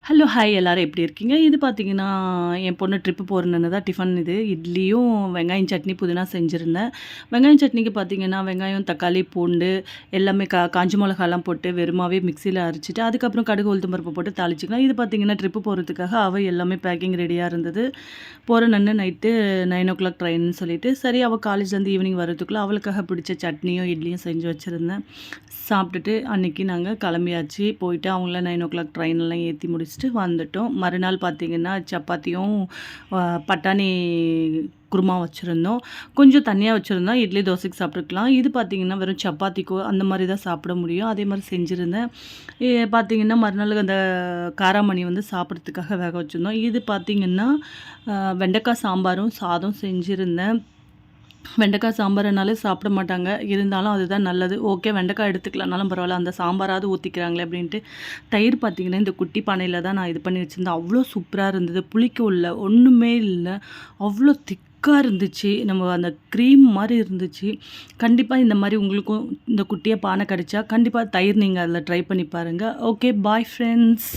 Hello, hi எல்லாரும் எப்படி இருக்கீங்க? இது பார்த்தீங்கன்னா, என் பொண்ணு ட்ரிப்பு போறேன்னு தான் டிஃபன் இது. இட்லியும், வெங்காயம் சட்னி, புதினா செஞ்சிருந்தேன். வெங்காயம் சட்னிக்கு பார்த்தீங்கன்னா, வெங்காயம், தக்காளி, பூண்டு எல்லாமே காஞ்ச மிளகாலாம் போட்டு வெறுமாவே மிக்ஸியில அரைச்சுட்டு, அதுக்கப்புறம் கடுகு, உளுத்தம் பருப்பு போட்டு தாளிச்சுக்கலாம். இது பார்த்தீங்கன்னா, ட்ரிப்பு போகிறதுக்காக எல்லாமே பேக்கிங் ரெடியா இருந்தது. போறேன்னு நைட்டு 9:00 ட்ரெயின்னு சொல்லிட்டு, சரி அவள் காலேஜ்லேருந்து ஈவினிங் வரதுக்குள்ள அவளுக்காக பிடிச்ச சட்னியும், இட்லியும் செஞ்சு வச்சுருந்தேன். சாப்பிட்டுட்டு அன்னைக்கு நாங்க கிளம்பியாச்சு. போயிட்டு அவங்கள 9:00 ட்ரெயின்லாம் ஏத்தி முடிச்சுட்டு வந்துட்டோம். மறுநாள் பார்த்தீங்கன்னா, சப்பாத்தியும் பட்டாணி குருமா வச்சுருந்தோம். கொஞ்சம் தண்ணியா வச்சுருந்தோம். இட்லி, தோசைக்கு சாப்பிட்டுக்கலாம். இது பார்த்தீங்கன்னா, வெறும் சப்பாத்திக்கோ அந்த மாரி தான் சாப்பிட முடியும். அதே மாரி செஞ்சுருந்தேன். பார்த்தீங்கன்னா, மறுநாள் அந்த காராமணி வந்து சாப்பிட்றதுக்காக வேக வச்சுருந்தோம். இது பார்த்தீங்கன்னா, வெண்டைக்காய் சாம்பாரும், சாதம் செஞ்சிருந்தேன். வெண்டைக்காய் சாம்பார்னாலே சாப்பிட மாட்டாங்க. இருந்தாலும் அதுதான் நல்லது. ஓகே வெண்டைக்காய் எடுத்துக்கலனாலும் பரவாயில்ல. அந்த சாம்பாராவது ஊத்திக்கிறாங்களே அப்படின்ட்டு. தயிர் பார்த்தீங்கன்னா, இந்த குட்டி பானையில தான் நான் இது பண்ணி வச்சிருந்தேன். அவ்வளோ சூப்பரா இருந்தது. புளிக்கவும் இல்ல. ஒண்ணுமே இல்ல. அவ்வளோ திக்கா இருந்துச்சு. நம்ம அந்த க்ரீம் மாரி இருந்துச்சு. கண்டிப்பா இந்த மாரி உங்களுக்கும் இந்த குட்டியா பானை கிடைச்சா, கண்டிப்பா தயிர் நீங்க அதில ட்ரை பண்ணி பாருங்க. Okay bye friends.